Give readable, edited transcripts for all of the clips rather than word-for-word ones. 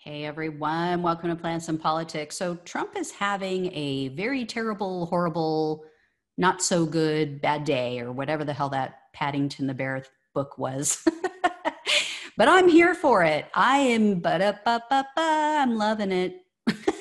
Hey everyone, welcome to Plants and Politics. So Trump is having a very terrible, horrible, not so good, bad day, or whatever the hell that Paddington the Bear book was. But I'm here for it. I'm loving it.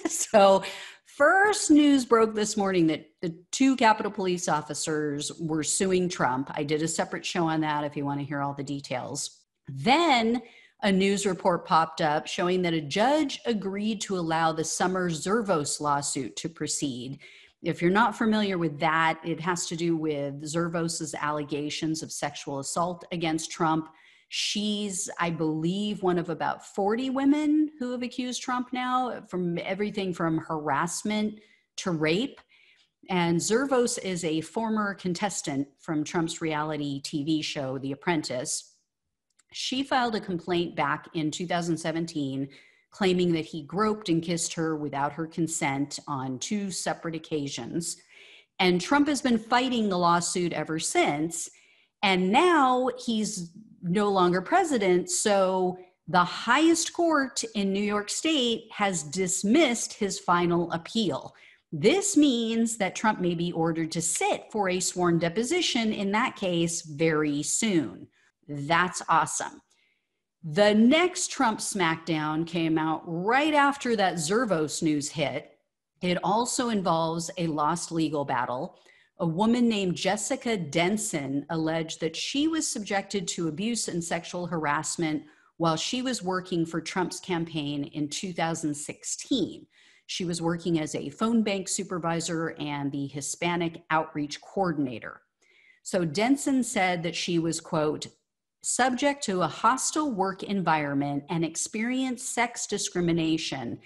So first news broke this morning that the two Capitol Police officers were suing Trump. I did a separate show on that if you want to hear all the details. Then a news report popped up showing that a judge agreed to allow the summer Zervos lawsuit to proceed. If you're not familiar with that, it has to do with Zervos's allegations of sexual assault against Trump. She's, I believe, one of about 40 women who have accused Trump now, from everything from harassment to rape. And Zervos is a former contestant from Trump's reality TV show, The Apprentice. She filed a complaint back in 2017 claiming that he groped and kissed her without her consent on two separate occasions. And Trump has been fighting the lawsuit ever since. And now he's no longer president. So the highest court in New York State has dismissed his final appeal. This means that Trump may be ordered to sit for a sworn deposition in that case very soon. That's awesome. The next Trump smackdown came out right after that Zervos news hit. It also involves a lost legal battle. A woman named Jessica Denson alleged that she was subjected to abuse and sexual harassment while she was working for Trump's campaign in 2016. She was working as a phone bank supervisor and the Hispanic outreach coordinator. So Denson said that she was, quote, subject to a hostile work environment and experienced sex discrimination,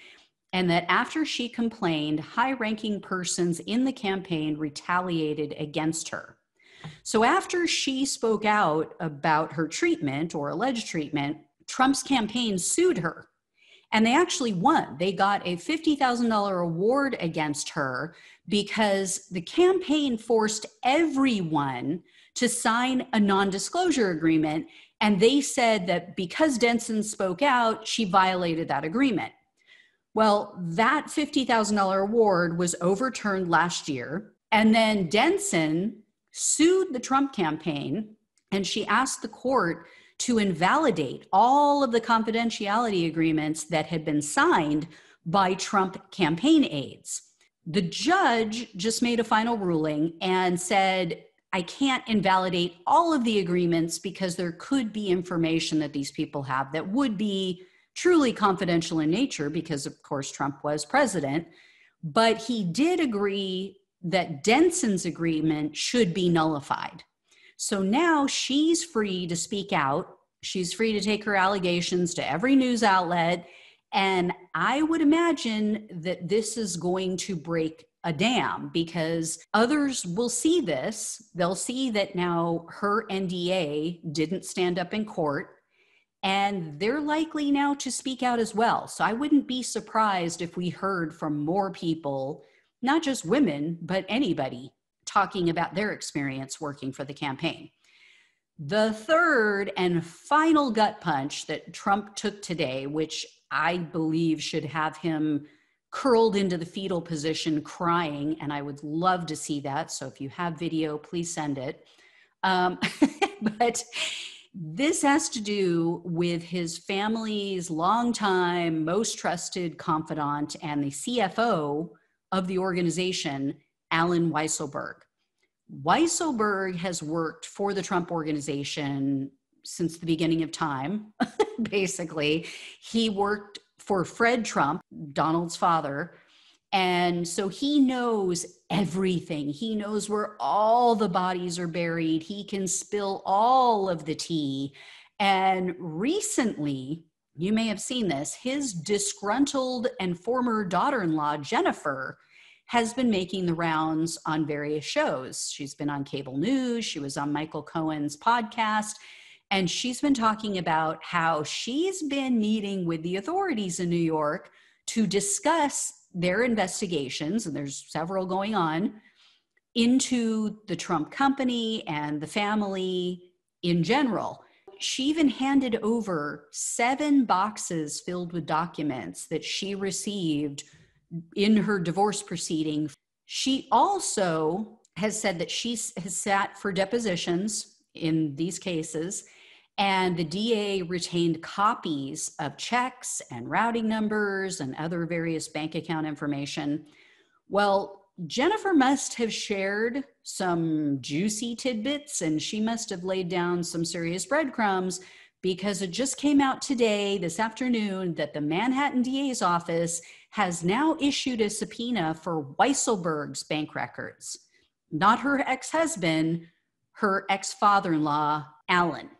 and that after she complained, high-ranking persons in the campaign retaliated against her. So after she spoke out about her treatment or alleged treatment, Trump's campaign sued her. And they actually won. They got a $50,000 award against her because the campaign forced everyone to sign a non-disclosure agreement. And they said that because Denson spoke out, she violated that agreement. Well, that $50,000 award was overturned last year. And then Denson sued the Trump campaign, and she asked the court to invalidate all of the confidentiality agreements that had been signed by Trump campaign aides. The judge just made a final ruling and said, I can't invalidate all of the agreements because there could be information that these people have that would be truly confidential in nature because, of course, Trump was president. But he did agree that Denson's agreement should be nullified. So now she's free to speak out. She's free to take her allegations to every news outlet. And I would imagine that this is going to break a dam because others will see this. They'll see that now her NDA didn't stand up in court, and they're likely now to speak out as well. So I wouldn't be surprised if we heard from more people, not just women, but anybody talking about their experience working for the campaign. The third and final gut punch that Trump took today, which I believe should have him curled into the fetal position crying, and I would love to see that. So if you have video, please send it. But this has to do with his family's longtime, most trusted confidant and the CFO of the organization, Alan Weisselberg. Weisselberg has worked for the Trump organization since the beginning of time, basically. He worked for Fred Trump, Donald's father, and so he knows everything. He knows where all the bodies are buried. He can spill all of the tea. And recently, you may have seen this, his disgruntled and former daughter-in-law, Jennifer, has been making the rounds on various shows. She's been on cable news. She was on Michael Cohen's podcast. And she's been talking about how she's been meeting with the authorities in New York to discuss their investigations, and there's several going on, into the Trump company and the family in general. she even handed over 7 boxes filled with documents that she received in her divorce proceeding. She also has said that she has sat for depositions in these cases, and the DA retained copies of checks and routing numbers and other various bank account information. Well, Jennifer must have shared some juicy tidbits, and she must have laid down some serious breadcrumbs, because it just came out today, this afternoon, that the Manhattan DA's office has now issued a subpoena for Weisselberg's bank records. Not her ex-husband, her ex-father-in-law, Alan,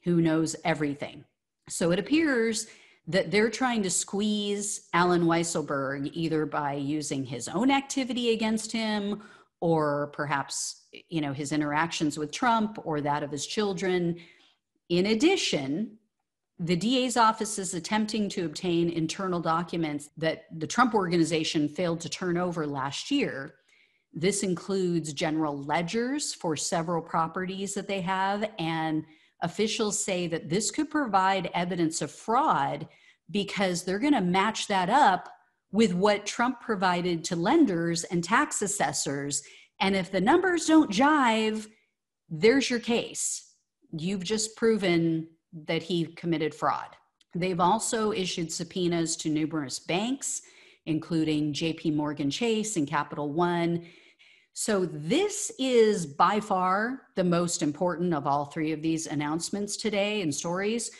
who knows everything. So it appears that they're trying to squeeze Alan Weisselberg, either by using his own activity against him, or perhaps, his interactions with Trump or that of his children. In addition, the DA's office is attempting to obtain internal documents that the Trump organization failed to turn over last year. This includes general ledgers for several properties that they have, and officials say that this could provide evidence of fraud, because they're going to match that up with what Trump provided to lenders and tax assessors. And if the numbers don't jive, there's your case. You've just proven that he committed fraud. They've also issued subpoenas to numerous banks, including JP Morgan Chase and Capital One. So this is by far the most important of all 3 of these announcements today and stories,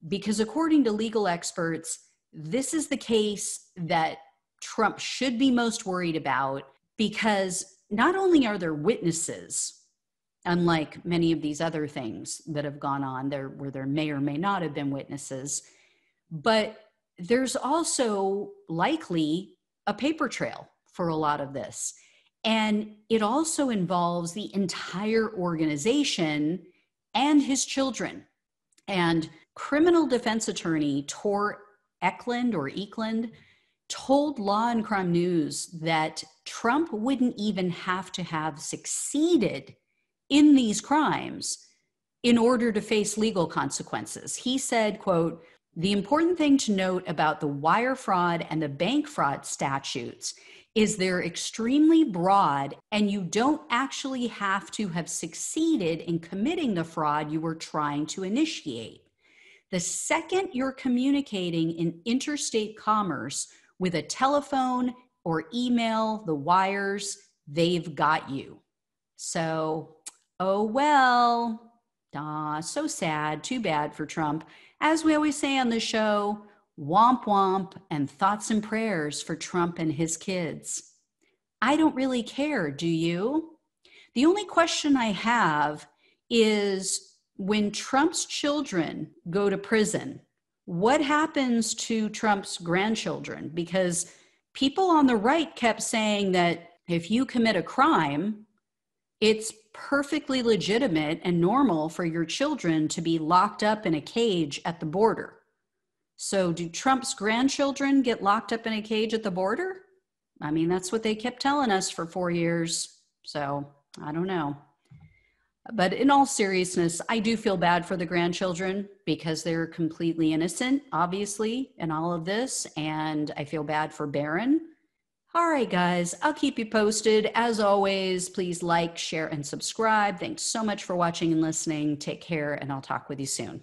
because according to legal experts, this is the case that Trump should be most worried about, because not only are there witnesses, unlike many of these other things that have gone on there where there may or may not have been witnesses, but there's also likely a paper trail for a lot of this. And it also involves the entire organization and his children. And criminal defense attorney Tor Eklund told Law and Crime News that Trump wouldn't even have to have succeeded in these crimes in order to face legal consequences. He said, quote, "The important thing to note about the wire fraud and the bank fraud statutes is they're extremely broad, and you don't actually have to have succeeded in committing the fraud you were trying to initiate. The second you're communicating in interstate commerce with a telephone or email, the wires, they've got you." So, oh well, so sad, too bad for Trump. As we always say on the show, womp womp and thoughts and prayers for Trump and his kids. I don't really care, do you? The only question I have is, when Trump's children go to prison, what happens to Trump's grandchildren? Because people on the right kept saying that if you commit a crime, it's perfectly legitimate and normal for your children to be locked up in a cage at the border. So do Trump's grandchildren get locked up in a cage at the border? I mean, that's what they kept telling us for 4 years. So I don't know. But in all seriousness, I do feel bad for the grandchildren, because they're completely innocent, obviously, in all of this. And I feel bad for Barron. All right, guys, I'll keep you posted. As always, please like, share, and subscribe. Thanks so much for watching and listening. Take care, and I'll talk with you soon.